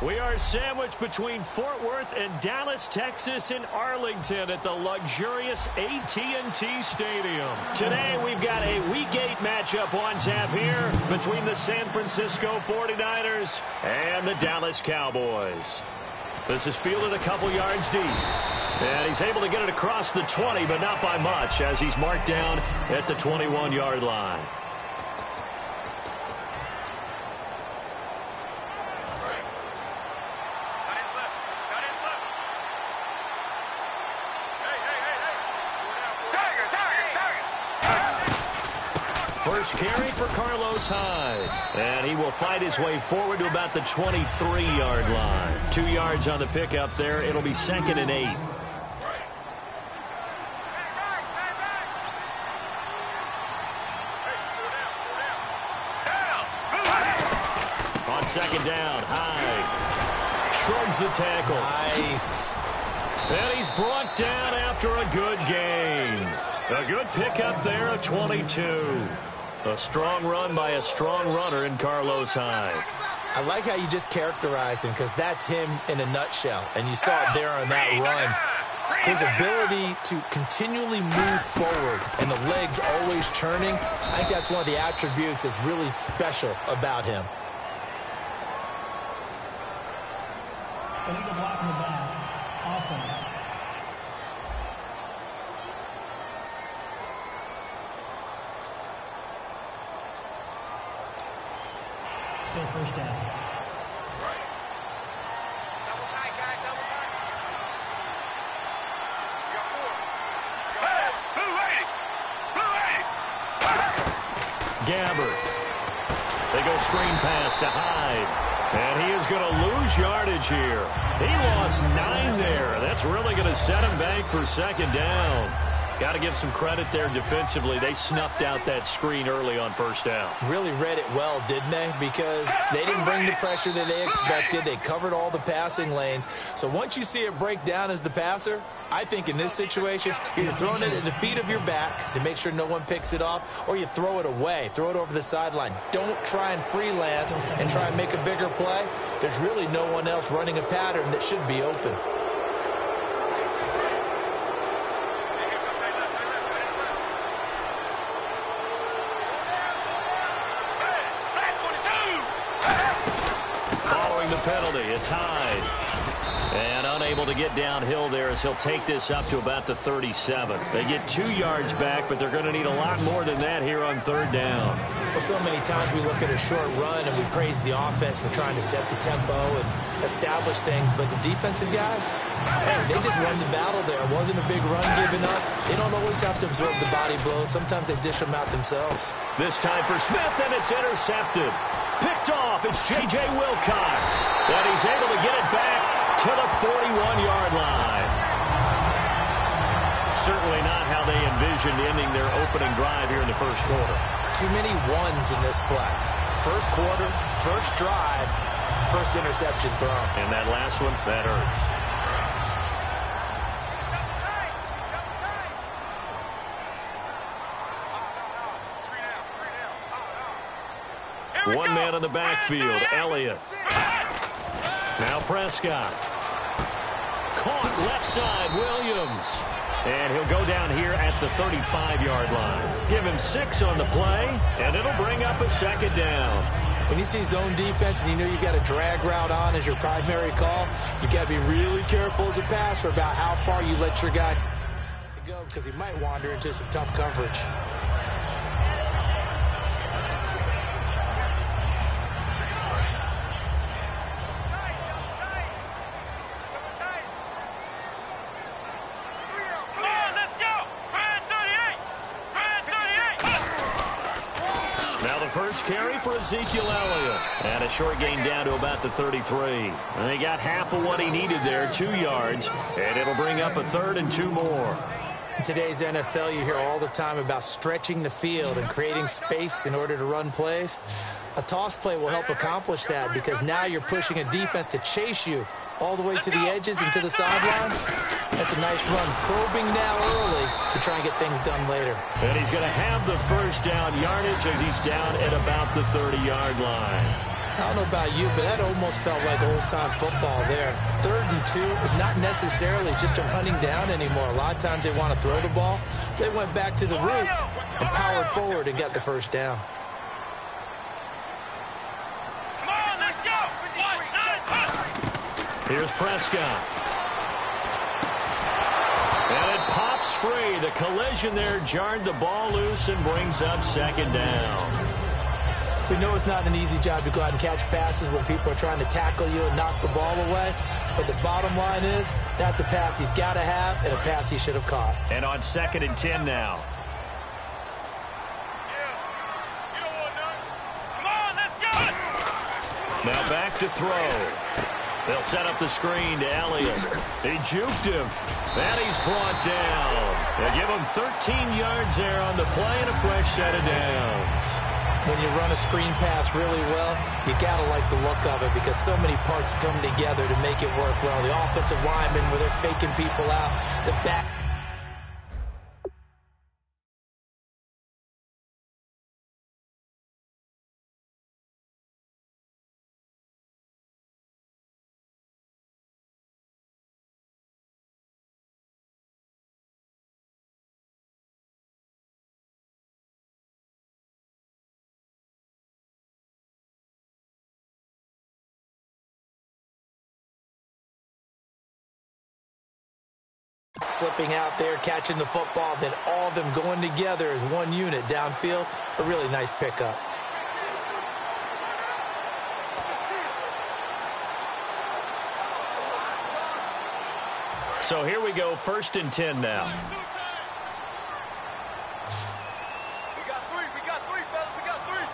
We are sandwiched between Fort Worth and Dallas, Texas, and Arlington at the luxurious AT&T Stadium. Today, we've got a Week 8 matchup on tap here between the San Francisco 49ers and the Dallas Cowboys. This is fielded a couple yards deep. And he's able to get it across the 20, but not by much, as he's marked down at the 21-yard line. First carry for Carlos Hyde. And he will fight his way forward to about the 23-yard line. 2 yards on the pickup there. It'll be 2nd and 8. On 2nd down, Hyde shrugs the tackle. Nice. And he's brought down after a good gain. A good pickup there of 22. A strong run by a strong runner in Carlos Hyde. I like how you just characterize him, because that's him in a nutshell. And you saw it there on that run. His ability to continually move forward and the legs always churning, I think that's one of the attributes that's really special about him. Illegal block in the back. Offense. Still first down. Double tight, guys. Double tight. You got 4. Hey, blue 80. Gabbert. They go screen pass to Hyde. And he is going to lose yardage here. He lost 9 there. That's really going to set him back for 2nd down. Got to give some credit there defensively. They snuffed out that screen early on 1st down. Really read it well, didn't they? Because they didn't bring the pressure that they expected. They covered all the passing lanes. So once you see it break down as the passer, I think in this situation, you're throwing it at the feet of your back to make sure no one picks it off, or you throw it away, throw it over the sideline. Don't try and freelance and try and make a bigger play. There's really no one else running a pattern that should be open. Penalty. It's Hyde. And unable to get downhill there as he'll take this up to about the 37. They get 2 yards back, but they're going to need a lot more than that here on 3rd down. Well, so many times we look at a short run and we praise the offense for trying to set the tempo and establish things, but the defensive guys, hey, they just won the battle there. It wasn't a big run given up. They don't always have to absorb the body blows. Sometimes they dish them out themselves. This time for Smith, and it's intercepted. Picked off, it's J.J. Wilcox. And he's able to get it back to the 41-yard line. Certainly not how they envisioned ending their opening drive here in the 1st quarter. Too many ones in this play. 1st quarter, 1st drive, 1st interception thrown. And that last one, that hurts. One man in the backfield, Elliott. Now Prescott. Caught left side, Williams. And he'll go down here at the 35-yard line. Give him 6 on the play, and it'll bring up a 2nd down. When you see zone defense and you know you've got a drag route on as your primary call, you've got to be really careful as a passer about how far you let your guy go, because he might wander into some tough coverage. First carry for Ezekiel Elliott. And a short gain down to about the 33. And they got half of what he needed there, 2 yards. And it'll bring up a 3rd and 2 more. In today's NFL, you hear all the time about stretching the field and creating space in order to run plays. A toss play will help accomplish that, because now you're pushing a defense to chase you all the way to the edges and to the sideline. That's a nice run, probing now early to try and get things done later. And he's going to have the first down yardage as he's down at about the 30-yard line. I don't know about you, but that almost felt like old-time football there. 3rd and 2 is not necessarily just a running down anymore. A lot of times they want to throw the ball. They went back to the roots and powered forward and got the first down. Here's Prescott. And it pops free. The collision there jarred the ball loose and brings up 2nd down. We know it's not an easy job to go out and catch passes when people are trying to tackle you and knock the ball away. But the bottom line is, that's a pass he's got to have and a pass he should have caught. And on 2nd and 10 now. Now back to throw. They'll set up the screen to Elliott. He juked him. And he's brought down. They give him 13 yards there on the play and a fresh set of downs. When you run a screen pass really well, you got to like the look of it, because so many parts come together to make it work well. The offensive linemen, where they're faking people out. The back. Slipping out there, catching the football, then all of them going together as one unit downfield. A really nice pickup. So here we go, 1st and 10 now. We got three, fellas, we got three.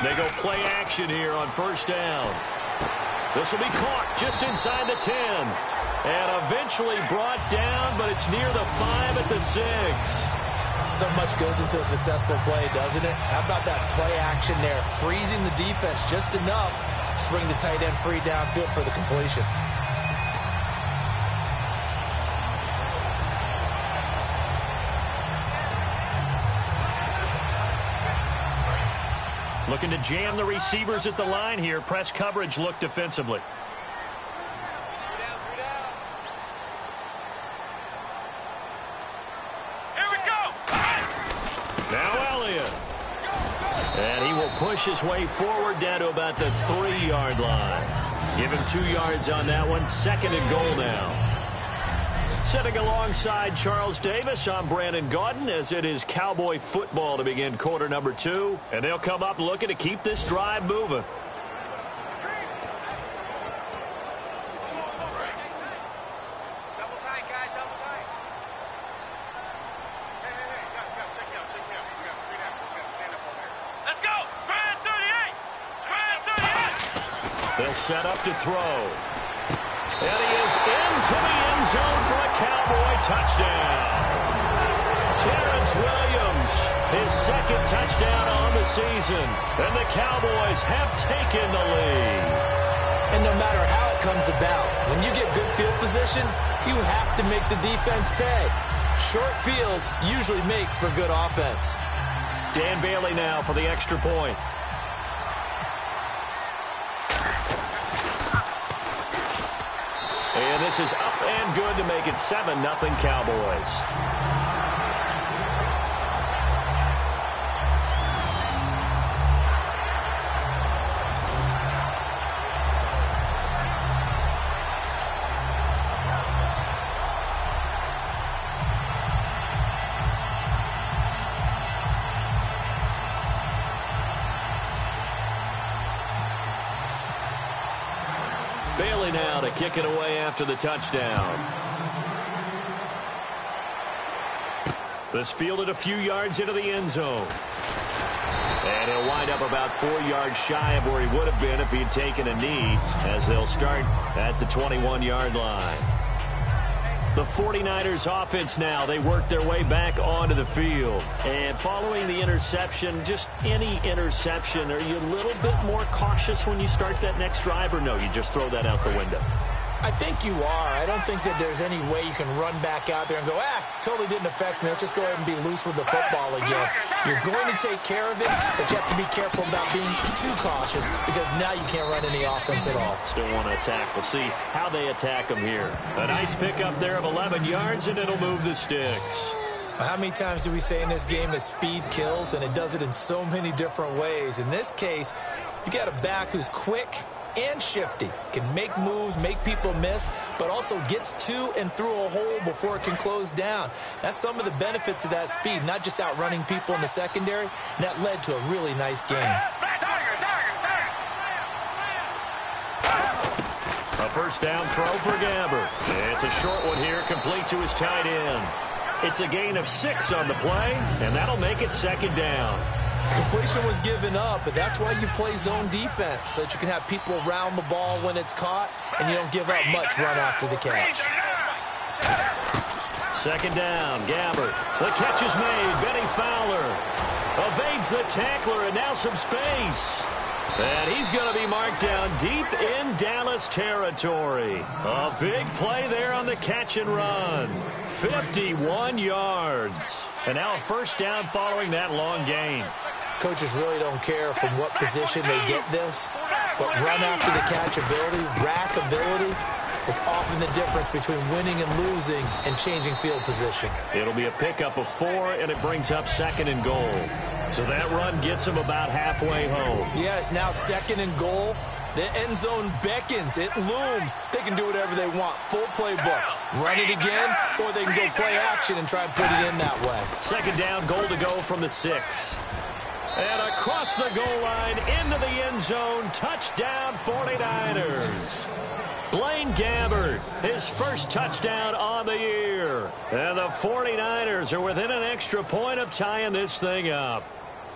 They go play action here on 1st down. This will be caught just inside the 10. And eventually brought down, but it's near the 5 at the 6. So much goes into a successful play, doesn't it? How about that play action there? Freezing the defense just enough to bring the tight end free downfield for the completion. Looking to jam the receivers at the line here. Press coverage look defensively. Here we go. Now Elliott. And he will push his way forward down to about the 3-yard line. Give him 2 yards on that one. 2nd and goal now. Sitting alongside Charles Davis, I'm Brandon Gaudin, as it is Cowboy football to begin quarter number 2. And they'll come up looking to keep this drive moving. Double tight, guys, double tight. Hey, check me out. We got 3 now. We got to stand up on there. Let's go! Grand 38! They'll set up to throw. And he is into the end zone for a Cowboy touchdown. Terrence Williams, his 2nd touchdown on the season. And the Cowboys have taken the lead. And no matter how it comes about, when you get good field position, you have to make the defense pay. Short fields usually make for good offense. Dan Bailey now for the extra point. And this is up and good to make it 7-0 Cowboys. Bailey now to kick it away after the touchdown. This fielded a few yards into the end zone. And he'll wind up about 4 yards shy of where he would have been if he'd taken a knee, as they'll start at the 21-yard line. The 49ers offense now, they work their way back onto the field. And following the interception, just any interception, are you a little bit more cautious when you start that next drive, or no, you just throw that out the window? I think you are. I don't think that there's any way you can run back out there and go, totally didn't affect me. Let's just go ahead and be loose with the football again. You're going to take care of it, but you have to be careful about being too cautious because now you can't run any offense at all. Still want to attack. We'll see how they attack them here. A nice pickup there of 11 yards, and it'll move the sticks. How many times do we say in this game that speed kills, and it does it in so many different ways? In this case, you got a back who's quick and shifty, can make moves, make people miss, but also gets to and through a hole before it can close down. That's some of the benefits of that speed, not just outrunning people in the secondary, and that led to a really nice game. A first down throw for Gabbert. It's a short one here, complete to his tight end. It's a gain of 6 on the play, and that'll make it second down. Completion was given up, but that's why you play zone defense, so that you can have people around the ball when it's caught, and you don't give up much run after the catch. Second down, Gabbert. The catch is made. Benny Fowler evades the tackler, and now some space. And he's going to be marked down deep in Dallas territory. A big play there on the catch and run. 51 yards. And now a first down following that long gain. Coaches really don't care from what position they get this, but run after the catch ability, rack ability, is often the difference between winning and losing and changing field position. It'll be a pickup of 4, and it brings up second and goal. So that run gets him about halfway home. Yeah, it's now second and goal. The end zone beckons. It looms. They can do whatever they want. Full playbook. Run it again, or they can go play action and try and put it in that way. Second down, goal to go from the 6. And across the goal line, into the end zone, touchdown 49ers. Blaine Gabbert, his first touchdown on the year. And the 49ers are within an extra point of tying this thing up.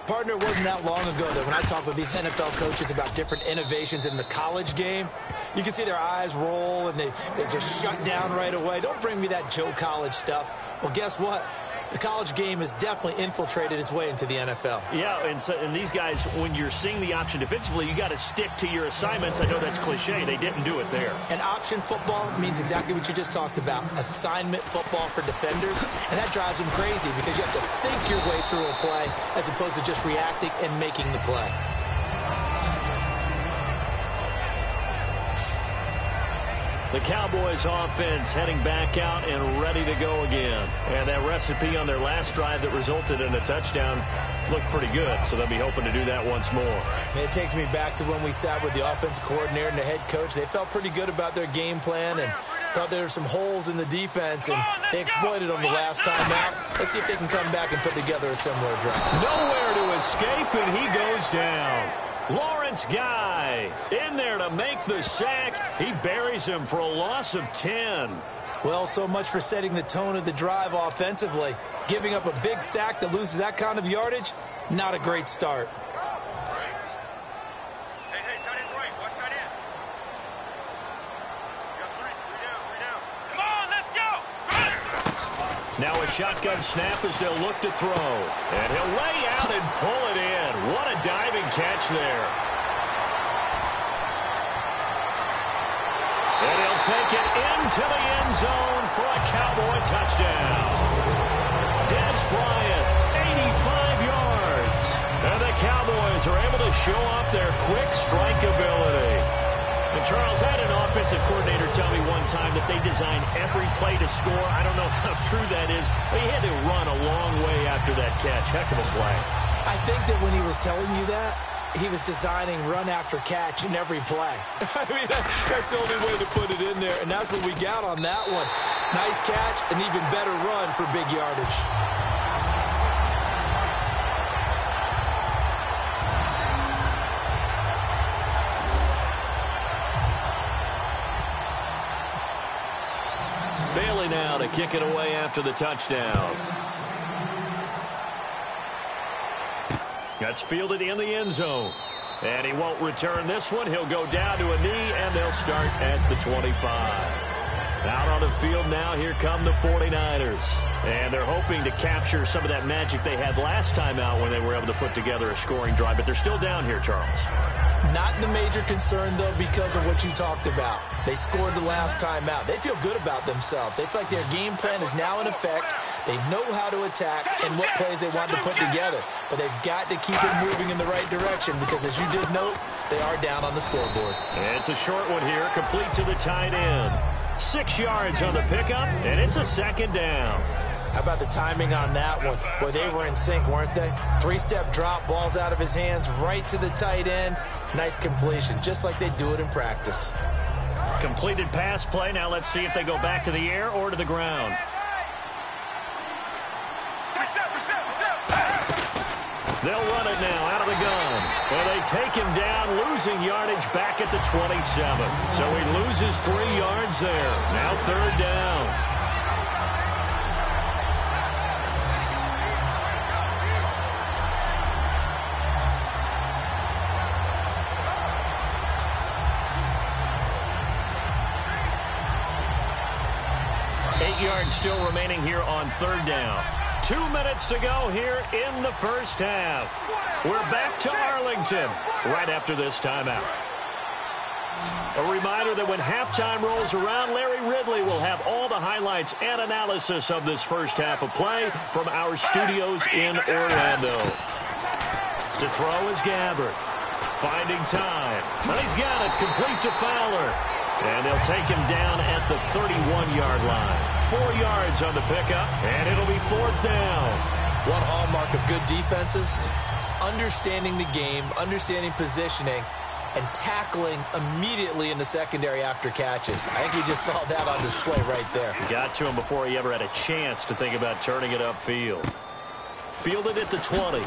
Partner, it wasn't that long ago that when I talk with these NFL coaches about different innovations in the college game, you can see their eyes roll and they just shut down right away. Don't bring me that Joe College stuff. Well, guess what? The college game has definitely infiltrated its way into the NFL. Yeah, and these guys, when you're seeing the option defensively, you got to stick to your assignments. I know that's cliche. They didn't do it there. And option football means exactly what you just talked about, assignment football for defenders. And that drives them crazy because you have to think your way through a play as opposed to just reacting and making the play. The Cowboys offense heading back out and ready to go again. And that recipe on their last drive that resulted in a touchdown looked pretty good, so they'll be hoping to do that once more. It takes me back to when we sat with the offensive coordinator and the head coach. They felt pretty good about their game plan and thought there were some holes in the defense, and they exploited them the last time out. Let's see if they can come back and put together a similar drive. Nowhere to escape, and he goes down. Lawrence Guy in there to make the sack. He buries him for a loss of 10. Well, so much for setting the tone of the drive offensively. Giving up a big sack that loses that kind of yardage, not a great start. Hey, tight end's right. Watch tight end. You got three down. Come on, let's go. Now a shotgun snap as they'll look to throw. And he'll lay out and pull it in. What a diving catch there. And he'll take it into the end zone for a Cowboy touchdown. Dez Bryant, 85 yards. And the Cowboys are able to show off their quick strike ability. And Charles, I had an offensive coordinator tell me one time that they design every play to score. I don't know how true that is, but he had to run a long way after that catch. Heck of a play. I think that when he was telling you that, he was designing run after catch in every play. I mean, that's the only way to put it in there, and that's what we got on that one. Nice catch, an even better run for big yardage. kick it away after the touchdown. That's fielded in the end zone. And he won't return this one. He'll go down to a knee, and they'll start at the 25. Out on the field now, here come the 49ers. And they're hoping to capture some of that magic they had last time out when they were able to put together a scoring drive. But they're still down here, Charles. Not the major concern, though, because of what you talked about. They scored the last time out. They feel good about themselves. They feel like their game plan is now in effect. They know how to attack and what plays they want to put together. But they've got to keep it moving in the right direction because, as you did note, they are down on the scoreboard. It's a short one here, complete to the tight end. 6 yards on the pickup, and it's a second down. How about the timing on that one? Boy, they were in sync, weren't they? 3-step drop, ball's out of his hands, right to the tight end. Nice completion, just like they do it in practice. Completed pass play. Now let's see if they go back to the air or to the ground. They'll run it now out of the gun. And they take him down, losing yardage back at the 27. So he loses 3 yards there. Now third down. Yards still remaining here on third down. 2 minutes to go here in the first half. We're back to Arlington right after this timeout. A reminder that when halftime rolls around, Larry Ridley will have all the highlights and analysis of this first half of play from our studios in Orlando. To throw is Gabbert. Finding time. Well, he's got it. Complete to Fowler. And they'll take him down at the 31-yard line. 4 yards on the pickup, and it'll be fourth down. One hallmark of good defenses is understanding the game, understanding positioning, and tackling immediately in the secondary after catches. I think we just saw that on display right there. Got to him before he ever had a chance to think about turning it upfield. Fielded at the 20.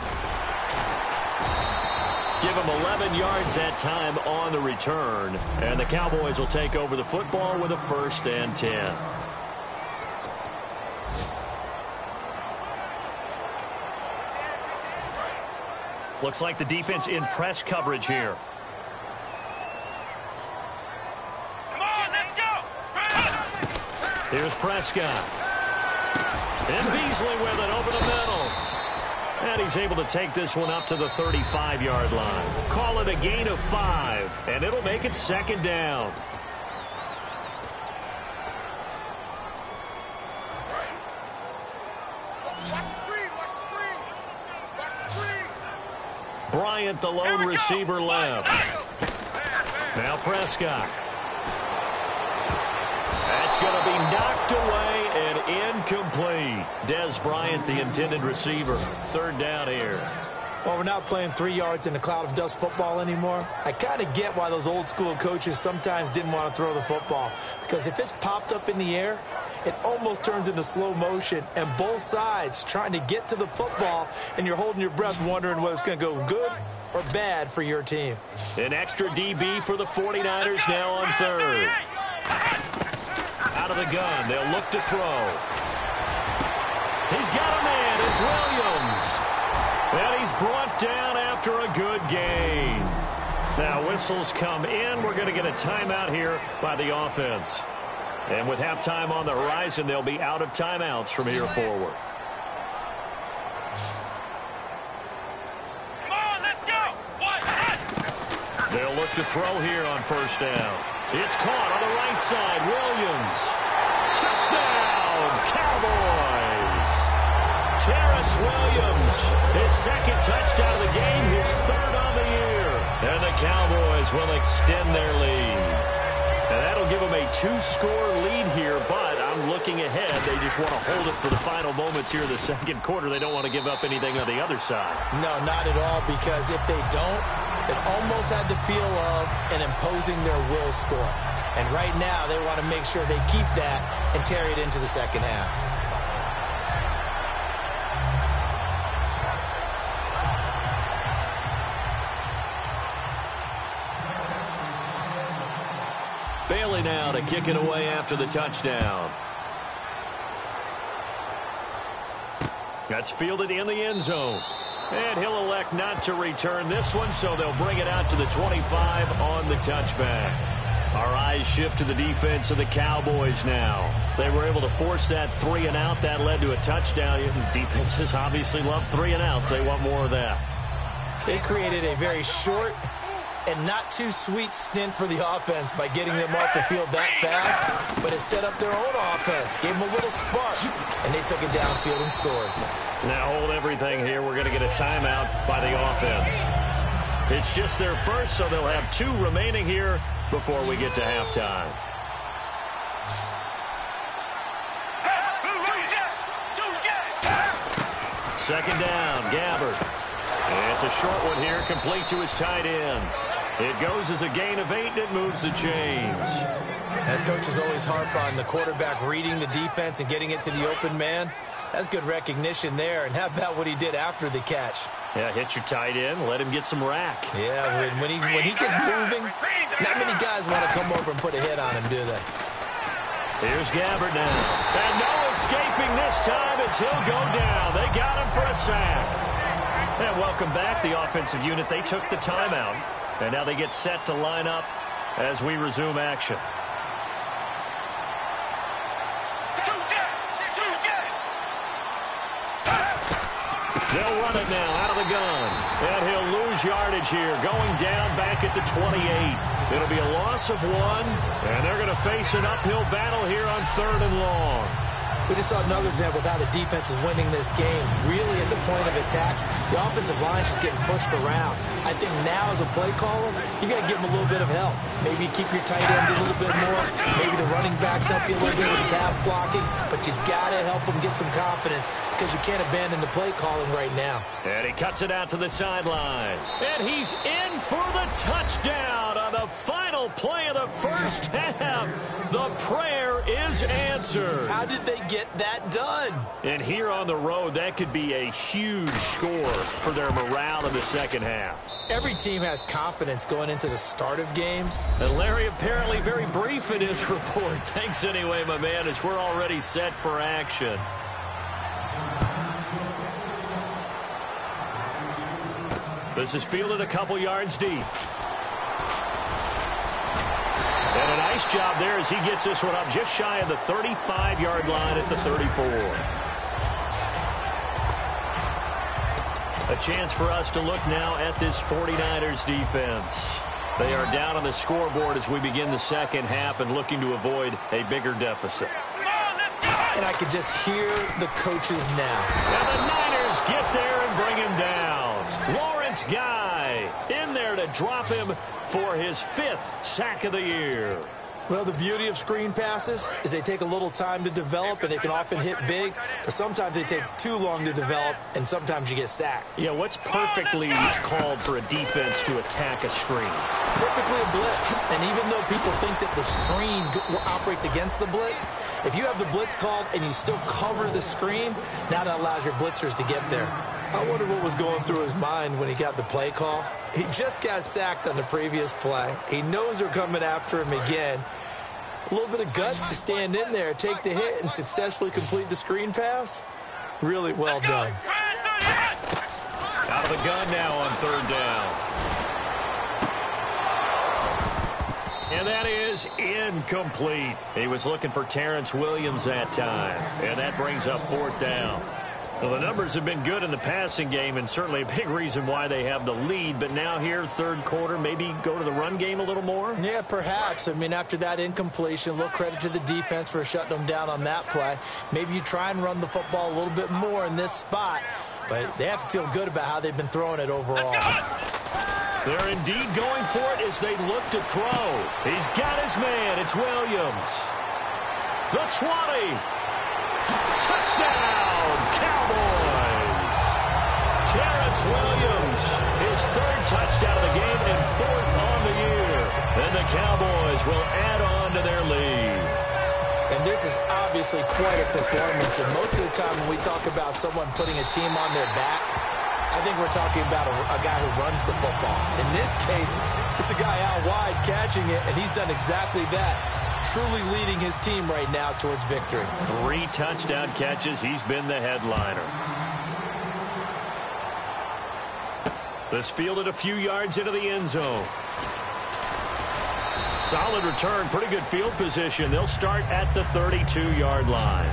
Give him 11 yards that time on the return. And the Cowboys will take over the football with a 1st and 10. Looks like the defense in press coverage here. Come on, let's go! Here's Prescott. And Beasley with it over the middle. And he's able to take this one up to the 35-yard line. Call it a gain of 5, and it'll make it second down. Bryant, the lone receiver, left. Now Prescott. That's going to be knocked away and incomplete. Dez Bryant, the intended receiver. Third down here. Well, we're not playing 3 yards in a cloud of dust football anymore. I kind of get why those old school coaches sometimes didn't want to throw the football. Because if it's popped up in the air, it almost turns into slow motion. And both sides trying to get to the football, and you're holding your breath wondering whether it's going to go good or bad for your team. An extra DB for the 49ers now on third. Out of the gun, they'll look to throw. He's got a man, it's Williams. And he's brought down after a good gain. Now whistles come in. We're going to get a timeout here by the offense. And with halftime on the horizon, they'll be out of timeouts from here forward. Come on, let's go! They'll look to throw here on first down. It's caught on the right side. Williams. Touchdown, Cowboys. Terrence Williams, his second touchdown of the game, his third on the year. And the Cowboys will extend their lead. And that'll give them a 2-score lead here, but I'm looking ahead. They just want to hold it for the final moments here in the second quarter. They don't want to give up anything on the other side. No, not at all, because if they don't, it almost had the feel of an imposing their will score. And right now, they want to make sure they keep that and carry it into the second half. Bailey now to kick it away after the touchdown. That's fielded in the end zone. And he'll elect not to return this one, so they'll bring it out to the 25 on the touchback. Our eyes shift to the defense of the Cowboys now. They were able to force that 3 and out. That led to a touchdown. Defenses obviously love 3 and outs. They want more of that. They created a very short and not too sweet stint for the offense by getting them off the field that fast, but it set up their own offense, gave them a little spark, and they took it downfield and scored. Now hold everything here. We're going to get a timeout by the offense. It's just their first, so they'll have 2 remaining here before we get to halftime. Second down, Gabbert. It's a short one here, complete to his tight end. It goes as a gain of 8, and it moves the chains. And coaches always harp on the quarterback reading the defense and getting it to the open man. That's good recognition there. And how about what he did after the catch? Yeah, hit your tight end, let him get some rack. Yeah, when he gets moving, not many guys want to come over and put a hit on him, do they? Here's Gabbert now. And no escaping this time as he'll go down. They got him for a sack. And welcome back, the offensive unit. They took the timeout. And now they get set to line up as we resume action. They'll run it now out of the gun. And he'll lose yardage here, going down back at the 28. It'll be a loss of 1, and they're going to face an uphill battle here on 3rd and long. We just saw another example of how the defense is winning this game. Really at the point of attack, the offensive line is just getting pushed around. I think now as a play caller, you got to give them a little bit of help. Maybe keep your tight ends a little bit more. Maybe the running backs help you a little bit with the pass blocking. But you've got to help them get some confidence because you can't abandon the play calling right now. And he cuts it out to the sideline. And he's in for the touchdown on the final play of the first half. The prayer is answered. How did they get that done? And here on the road, that could be a huge score for their morale in the second half. Every team has confidence going into the start of games. And Larry apparently very brief in his report. Thanks anyway, my man, as we're already set for action. This is fielded a couple yards deep. And a nice job there as he gets this one up just shy of the 35-yard line at the 34. A chance for us to look now at this 49ers defense. They are down on the scoreboard as we begin the second half and looking to avoid a bigger deficit. And I could just hear the coaches now. And the Niners get there and bring him down. Lawrence Guy in there to drop him for his 5th sack of the year. Well, the beauty of screen passes is they take a little time to develop, and they can often hit big, but sometimes they take too long to develop, and sometimes you get sacked. Yeah, what's perfectly called for a defense to attack a screen? Typically a blitz, and even though people think that the screen operates against the blitz, if you have the blitz called and you still cover the screen, now that allows your blitzers to get there. I wonder what was going through his mind when he got the play call. He just got sacked on the previous play. He knows they're coming after him again. A little bit of guts to stand in there, take the hit, and successfully complete the screen pass. Really well done. Out of the gun now on 3rd down. And that is incomplete. He was looking for Terrence Williams that time. And that brings up 4th down. Well, the numbers have been good in the passing game and certainly a big reason why they have the lead. But now here, 3rd quarter, maybe go to the run game a little more? Yeah, perhaps. I mean, after that incompletion, a little credit to the defense for shutting them down on that play. Maybe you try and run the football a little bit more in this spot. But they have to feel good about how they've been throwing it overall. They're indeed going for it as they look to throw. He's got his man. It's Williams. The 20. Touchdown, Cowboys. Terrence Williams, his 3rd touchdown of the game and 4th on the year. And the Cowboys will add on to their lead. And this is obviously quite a performance. And most of the time when we talk about someone putting a team on their back, I think we're talking about a guy who runs the football. In this case, it's a guy out wide catching it, and he's done exactly that. Truly leading his team right now towards victory. 3 touchdown catches. He's been the headliner. This fielded a few yards into the end zone. Solid return, pretty good field position. They'll start at the 32-yard line.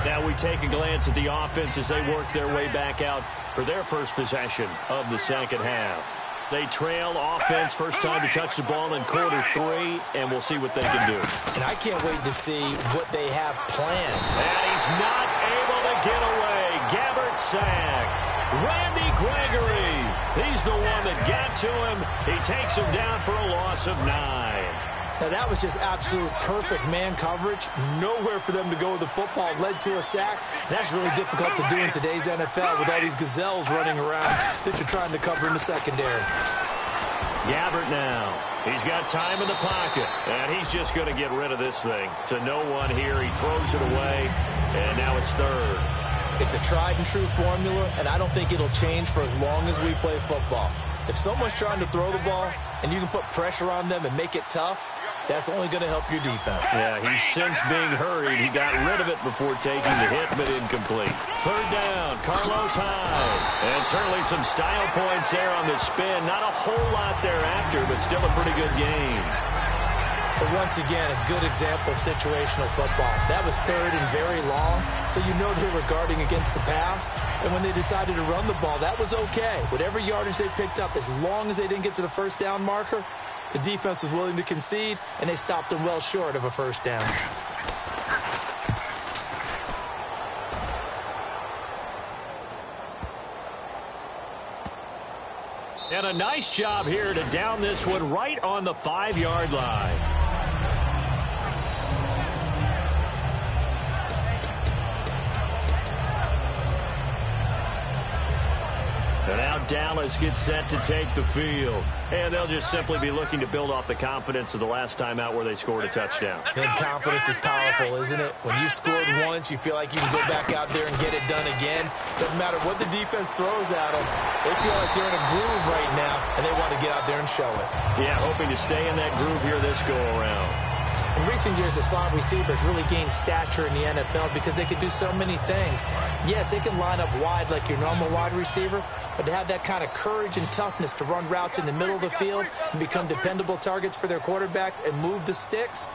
Now we take a glance at the offense as they work their way back out for their first possession of the second half. They trail offense, first time to touch the ball in quarter 3, and we'll see what they can do. And I can't wait to see what they have planned. And he's not able to get away. Gabbert sacked. Randy Gregory. He's the one that got to him. He takes him down for a loss of 9. Now, that was just absolute perfect man coverage. Nowhere for them to go with the football. Led to a sack. And that's really difficult to do in today's NFL with all these gazelles running around that you're trying to cover in the secondary. Gabbert now. He's got time in the pocket. And he's just going to get rid of this thing. To no one here. He throws it away. And now it's third. It's a tried-and-true formula, and I don't think it'll change for as long as we play football. If someone's trying to throw the ball and you can put pressure on them and make it tough, that's only going to help your defense. Yeah, he's since being hurried. He got rid of it before taking the hit, but incomplete. Third down, Carlos Hyde. And certainly some style points there on the spin. Not a whole lot thereafter, but still a pretty good game. But once again, a good example of situational football. That was third and very long, so you know they were guarding against the pass. And when they decided to run the ball, that was okay. Whatever yardage they picked up, as long as they didn't get to the first down marker, the defense was willing to concede, and they stopped them well short of a first down. And a nice job here to down this one right on the 5-yard line. And now Dallas gets set to take the field. And they'll just simply be looking to build off the confidence of the last time out where they scored a touchdown. And confidence is powerful, isn't it? When you've scored once, you feel like you can go back out there and get it done again. Doesn't matter what the defense throws at them. They feel like they're in a groove right now, and they want to get out there and show it. Yeah, hoping to stay in that groove here this go-around. In recent years, the slot receivers really gained stature in the NFL because they can do so many things. Yes, they can line up wide like your normal wide receiver, but to have that kind of courage and toughness to run routes in the middle of the field and become dependable targets for their quarterbacks and move the sticks,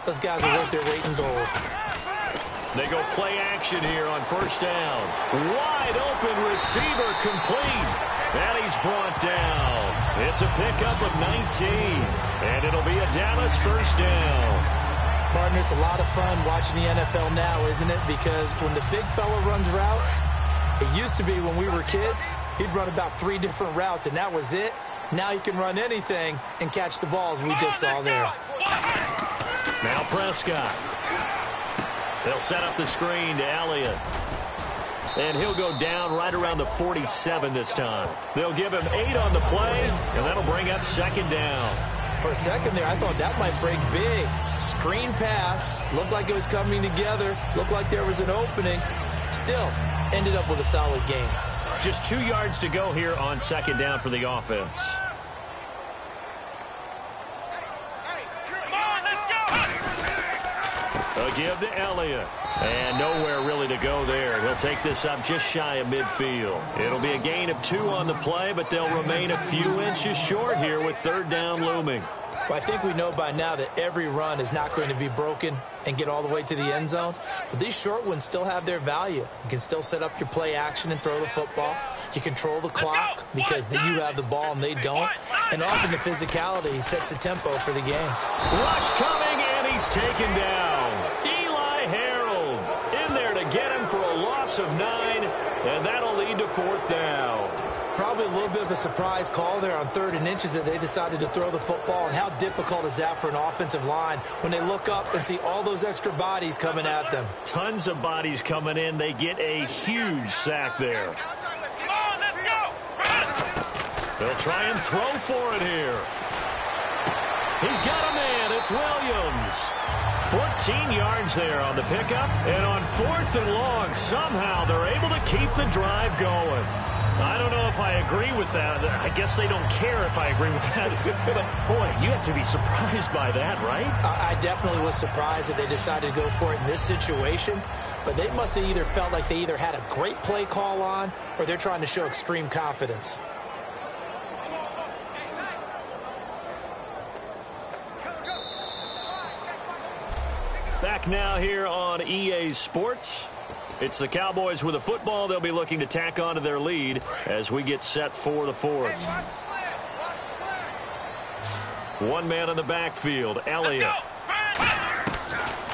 those guys are worth their weight in gold. They go play action here on first down. Wide open receiver complete. And he's brought down. It's a pickup of 19. And it'll be a Dallas first down. Partner, it's a lot of fun watching the NFL now, isn't it? Because when the big fella runs routes, it used to be when we were kids, he'd run about 3 different routes, and that was it. Now he can run anything and catch the balls we just saw there. Now Prescott. They'll set up the screen to Elliott. And he'll go down right around the 47 this time. They'll give him 8 on the play, and that'll bring up second down. For a second there, I thought that might break big. Screen pass. Looked like it was coming together. Looked like there was an opening. Still, ended up with a solid game. Just 2 yards to go here on second down for the offense. A give to Elliott. And nowhere really to go there. He'll take this up just shy of midfield. It'll be a gain of 2 on the play, but they'll remain a few inches short here with third down looming. Well, I think we know by now that every run is not going to be broken and get all the way to the end zone. But these short ones still have their value. You can still set up your play action and throw the football. You control the clock because you have the ball and they don't. And often the physicality sets the tempo for the game. Rush coming, and he's taken down. Eli Harold in there to get him for a loss of 9, and that'll lead to fourth down. Probably a little bit of a surprise call there on 3rd and inches that they decided to throw the football. And how difficult is that for an offensive line when they look up and see all those extra bodies coming at them? Tons of bodies coming in. They get a huge sack there. Come on, let's go! They'll try and throw for it here. He's got a man. It's Williams. 14 yards there on the pickup. And on 4th and long, somehow they're able to keep the drive going. I don't know if I agree with that. I guess they don't care if I agree with that. But, boy, you have to be surprised by that, right? I definitely was surprised that they decided to go for it in this situation. but they must have either felt like they either had a great play call on or they're trying to show extreme confidence. Back now here on EA Sports. It's the Cowboys with a football. They'll be looking to tack on to their lead as we get set for the fourth. One man in the backfield, Elliott.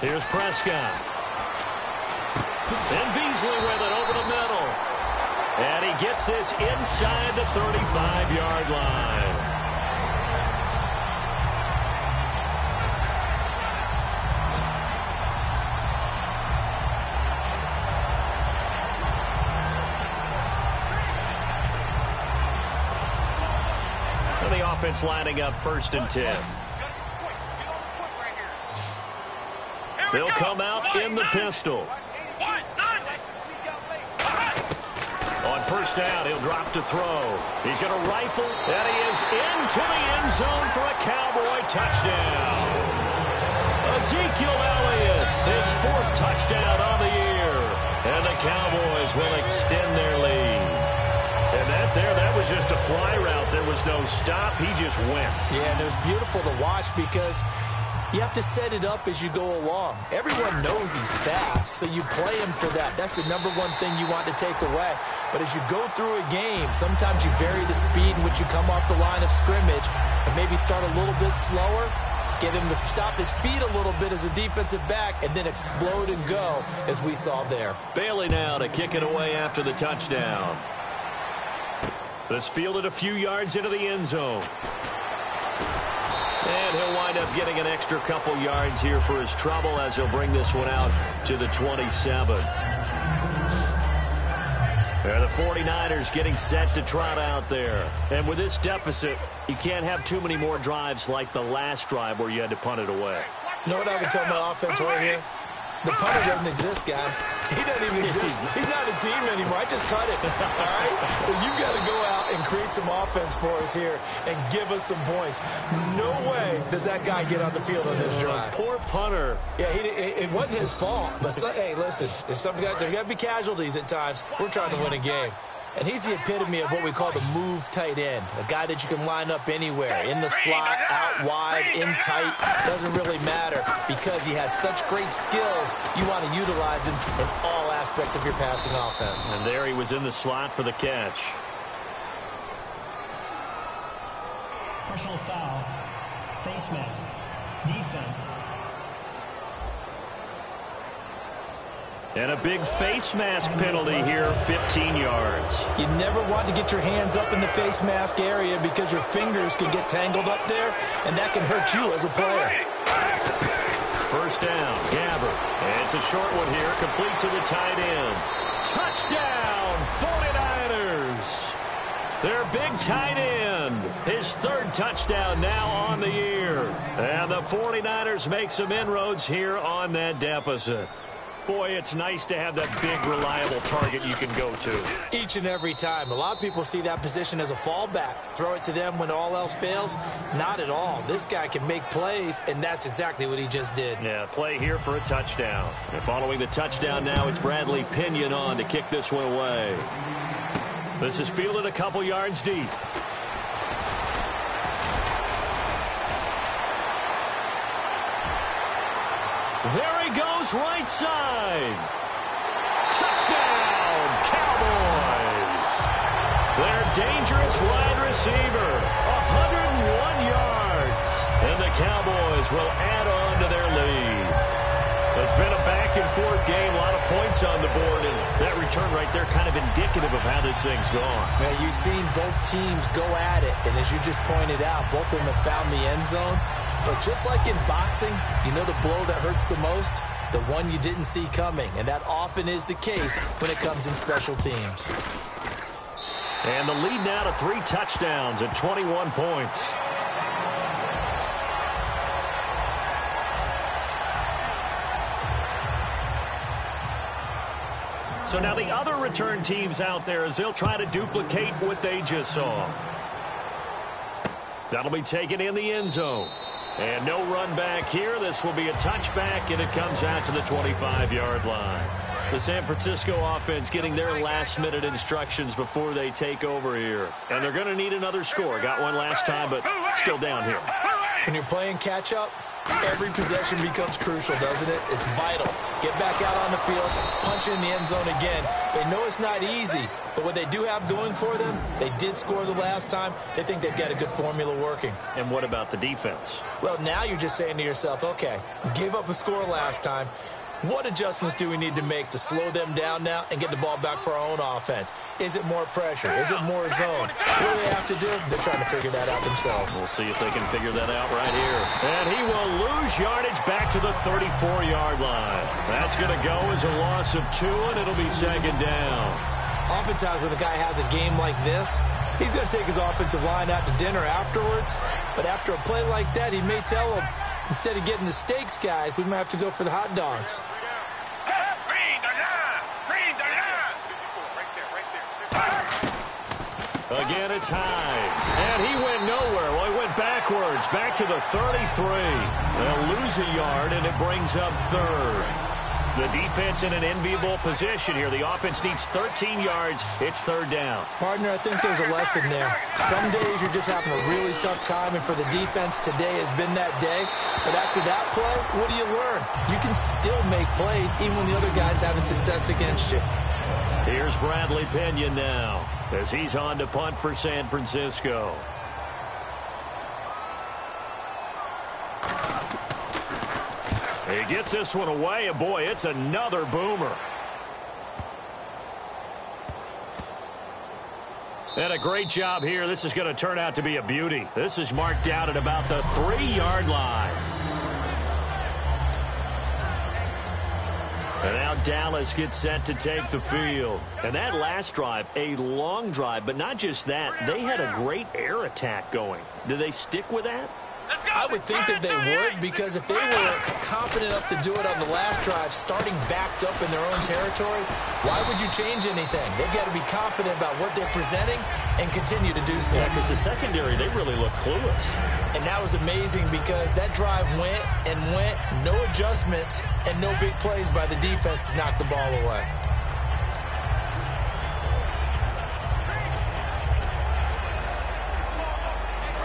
Here's Prescott. And Beasley with it over the middle. And he gets this inside the 35-yard line. And the offense lining up 1st and 10. They'll come out in the pistol. On 1st down, he'll drop to throw. He's going to rifle, and he is into the end zone for a Cowboy touchdown. Ezekiel Elliott, his 4th touchdown on the year. And the Cowboys will extend their lead. And that was just a fly route. There was no stop. He just went. Yeah, and it was beautiful to watch because you have to set it up as you go along. Everyone knows he's fast, so you play him for that. That's the #1 thing you want to take away. But as you go through a game, sometimes you vary the speed in which you come off the line of scrimmage and maybe start a little bit slower, get him to stop his feet a little bit as a defensive back, and then explode and go, as we saw there. Bailey now to kick it away after the touchdown. This fielded a few yards into the end zone. And he'll wind up getting an extra couple yards here for his trouble as he'll bring this one out to the 27. And the 49ers getting set to trot out there. And with this deficit, you can't have too many more drives like the last drive where you had to punt it away. You know what I would tell my offense right here? The punter doesn't exist, guys. He doesn't even exist. He's not a team anymore. I just cut it, all right? So you've got to go out and create some offense for us here and give us some points. No way does that guy get on the field on this drive. Poor punter. Yeah, it wasn't his fault. But, hey, listen, there's got to be casualties at times. We're trying to win a game. And he's the epitome of what we call the move tight end, a guy that you can line up anywhere, in the slot, out wide, in tight. Doesn't really matter because he has such great skills. You want to utilize him in all aspects of your passing offense. And there he was in the slot for the catch. Personal foul. Face mask. Defense. And a big face mask penalty here, 15 yards. You never want to get your hands up in the face mask area because your fingers can get tangled up there, and that can hurt you as a player. 1st down, Gabbert. And it's a short one here, complete to the tight end. Touchdown, 49ers. Their big tight end, his 3rd touchdown now on the year. And the 49ers make some inroads here on that deficit. Boy, it's nice to have that big, reliable target you can go to. Each and every time. A lot of people see that position as a fallback. Throw it to them when all else fails. Not at all. This guy can make plays, and that's exactly what he just did. Yeah, play here for a touchdown. And following the touchdown now, it's Bradley Pinion on to kick this one away. This is fielded a couple yards deep. There he goes, right side. Touchdown, Cowboys. Their dangerous wide receiver, 101 yards. And the Cowboys will add on to their lead. It's been a back-and-forth game, a lot of points on the board, and that return right there kind of indicative of how this thing's gone. Yeah, you've seen both teams go at it, and as you just pointed out, both of them have found the end zone. But just like in boxing, you know the blow that hurts the most? The one you didn't see coming, and that often is the case when it comes in special teams. And the lead now to 3 touchdowns at 21 points. So now the other return teams out there as they'll try to duplicate what they just saw. That'll be taken in the end zone. And no run back here. This will be a touchback, and it comes out to the 25-yard line. The San Francisco offense getting their last-minute instructions before they take over here. And they're going to need another score. Got one last time, but still down here. When you're playing catch-up, every possession becomes crucial, doesn't it? It's vital. Get back out on the field, punch it in the end zone again. They know it's not easy, but what they do have going for them, they did score the last time. They think they've got a good formula working. And what about the defense? Well, now you're just saying to yourself, okay, we gave up a score last time. What adjustments do we need to make to slow them down now and get the ball back for our own offense? Is it more pressure? Is it more zone? What do they have to do? They're trying to figure that out themselves. We'll see if they can figure that out right here. And he will lose yardage back to the 34-yard line. That's going to go as a loss of 2, and it'll be second down. Oftentimes when a guy has a game like this, he's going to take his offensive line out to dinner afterwards. But after a play like that, he may tell them, instead of getting the steaks, guys, we might have to go for the hot dogs. Again, it's Hyde. And he went nowhere. Well, he went backwards, back to the 33. They'll lose a yard, and it brings up third. The defense in an enviable position here. The offense needs 13 yards. It's third down. Partner, I think there's a lesson there. Some days you're just having a really tough time, and for the defense, today has been that day. But after that play, what do you learn? You can still make plays even when the other guy's having success against you. Here's Bradley Pinion now as he's on to punt for San Francisco. He gets this one away, and boy, it's another boomer. And a great job here. This is going to turn out to be a beauty. This is marked out at about the 3-yard line. And now Dallas gets set to take the field. And that last drive, a long drive, but not just that. They had a great air attack going. Do they stick with that? I would think that they would, because if they were confident enough to do it on the last drive, starting backed up in their own territory, why would you change anything? They've got to be confident about what they're presenting and continue to do so. Yeah, because the secondary, they really look clueless. And that was amazing because that drive went and went, no adjustments, and no big plays by the defense to knock the ball away.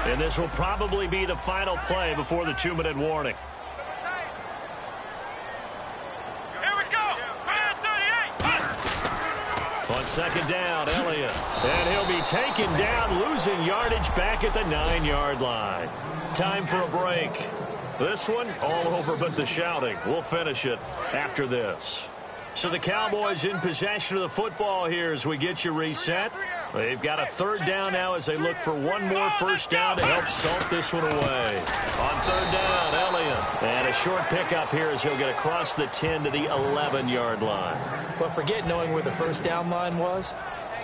And this will probably be the final play before the 2-minute warning. Here we go. 38. On second down, Elliott. And he'll be taken down, losing yardage back at the 9-yard line. Time for a break. This one, all over but the shouting. We'll finish it after this. So the Cowboys in possession of the football here as we get you reset. They've got a third down now as they look for one more first down to help salt this one away. On third down, Elliott. And a short pickup here as he'll get across the 10 to the 11-yard line. But forget knowing where the first down line was.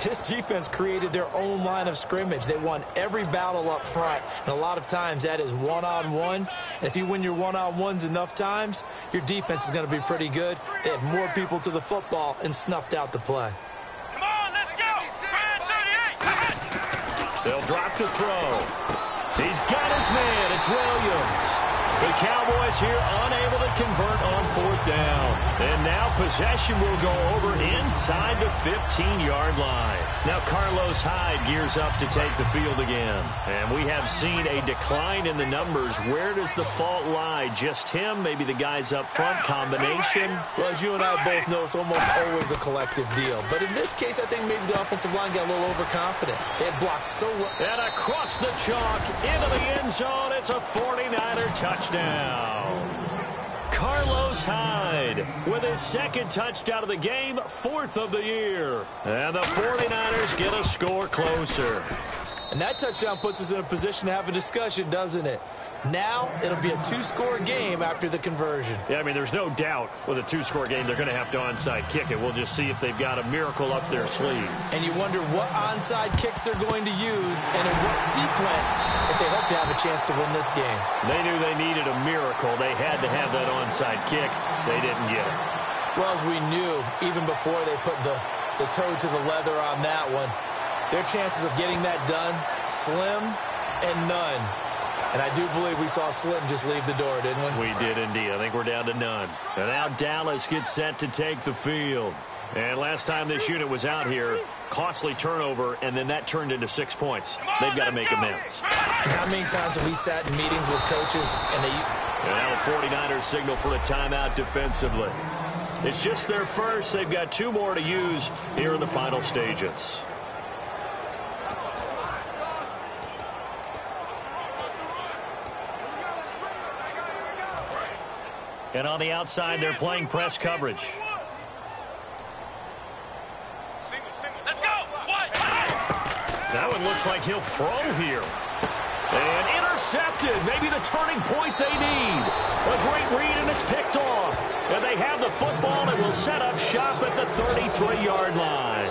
This defense created their own line of scrimmage. They won every battle up front, and a lot of times that is one-on-one. And if you win your one-on-ones enough times, your defense is going to be pretty good. They had more people to the football and snuffed out the play. Come on, let's go. 38. They'll drop to throw. He's got his man. It's Williams. The Cowboys here unable to convert on fourth down. And now possession will go over inside the 15-yard line. Now Carlos Hyde gears up to take the field again. And we have seen a decline in the numbers. Where does the fault lie? Just him? Maybe the guys up front? Combination? Well, as you and I both know, it's almost always a collective deal. But in this case, I think maybe the offensive line got a little overconfident. They had blocked so well. And across the chalk into the end zone. It's a 49er touchdown. Carlos Hyde with his second touchdown of the game, 4th of the year. And the 49ers get a score closer. And that touchdown puts us in a position to have a discussion, doesn't it? Now it'll be a 2-score game after the conversion. Yeah, I mean, there's no doubt with a 2-score game they're going to have to onside kick it. We'll just see if they've got a miracle up their sleeve. And you wonder what onside kicks they're going to use and in what sequence if they hope to have a chance to win this game. They knew they needed a miracle. They had to have that onside kick. They didn't get it. Well, as we knew, even before they put the toe to the leather on that one, their chances of getting that done, slim and none. And I do believe we saw Slim just leave the door, didn't we? We did indeed. I think we're down to none. And now Dallas gets set to take the field. And last time this unit was out here, costly turnover, and then that turned into 6 points. They've got to make amends. And how many times have we sat in meetings with coaches and they... And now the 49ers signal for a timeout defensively. It's just their first. They've got 2 more to use here in the final stages. And on the outside, they're playing press coverage. Let's go! That one looks like he'll throw here. And intercepted. Maybe the turning point they need. A great read, and it's picked off. And they have the football and will set up shop at the 33-yard line.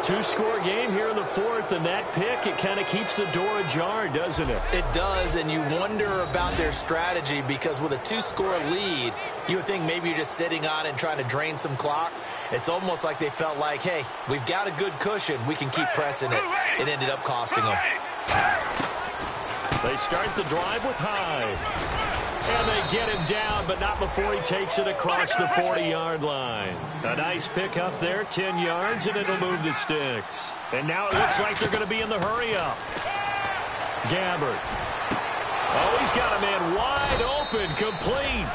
2-score game here in the fourth, and that pick, it kind of keeps the door ajar, doesn't it? It does, and you wonder about their strategy because with a 2-score lead, you would think maybe you're just sitting on it and trying to drain some clock. It's almost like they felt like, hey, we've got a good cushion. We can keep pressing it. It ended up costing them. They start the drive with Hyde. And they get him down, but not before he takes it across the 40-yard line. A nice pick up there, 10 yards, and it'll move the sticks. And now it looks like they're going to be in the hurry-up. Gabbert. Oh, he's got a man wide open, complete.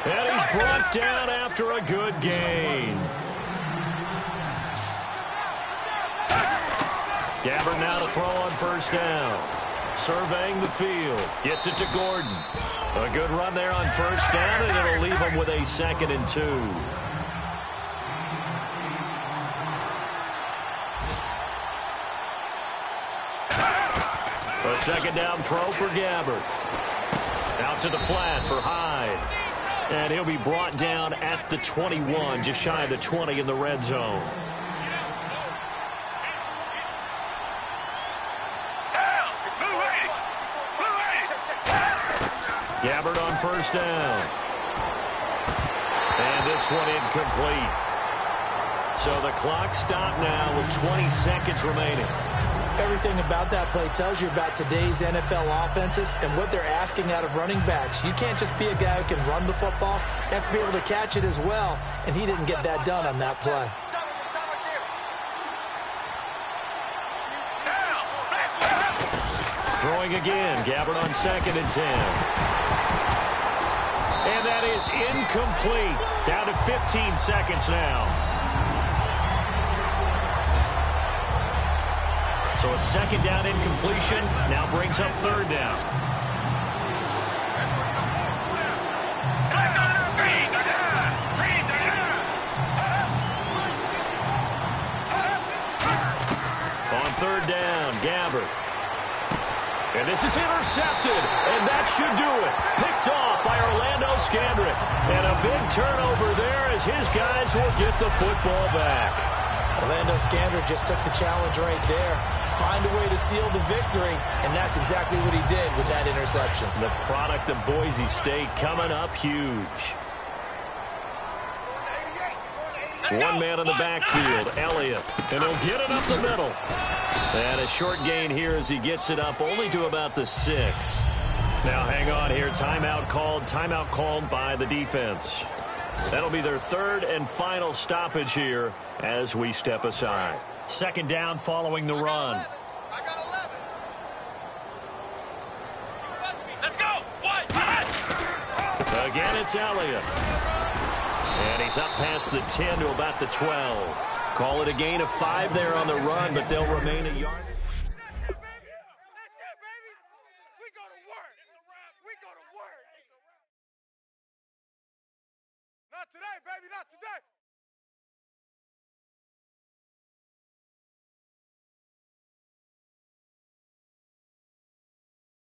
And he's brought down after a good gain. Gabbert now to throw on first down. Surveying the field. Gets it to Gordon. A good run there on first down, and it'll leave him with a 2nd and 2. A 2nd down throw for Gabbert. Out to the flat for Hyde. And he'll be brought down at the 21, just shy of the 20 in the red zone. Gabbert on first down. And this one incomplete. So the clock stopped now with 20 seconds remaining. Everything about that play tells you about today's NFL offenses and what they're asking out of running backs. You can't just be a guy who can run the football. You have to be able to catch it as well, and he didn't get that done on that play. Throwing again. Gabbert on 2nd and 10. And that is incomplete. Down to 15 seconds now. So a 2nd down incompletion now brings up 3rd down. On 3rd down, Gabbert. And this is intercepted, and that should do it. Picked off by Orlando Scandrick. And a big turnover there as his guys will get the football back. Orlando Scandrick just took the challenge right there. Find a way to seal the victory, and that's exactly what he did with that interception. The product of Boise State coming up huge. One man in the backfield, Elliott. And he'll get it up the middle. And a short gain here as he gets it up only to about the 6. Now hang on here. Timeout called by the defense. That'll be their 3rd and final stoppage here as we step aside. 2nd down following the run. I got 11. Let's go! Again, it's Elliott. And he's up past the 10 to about the 12. Call it a gain of 5 there on the run, but they'll remain a yard. That's it, baby. We go to work. We go to work. Not today, baby. Not today.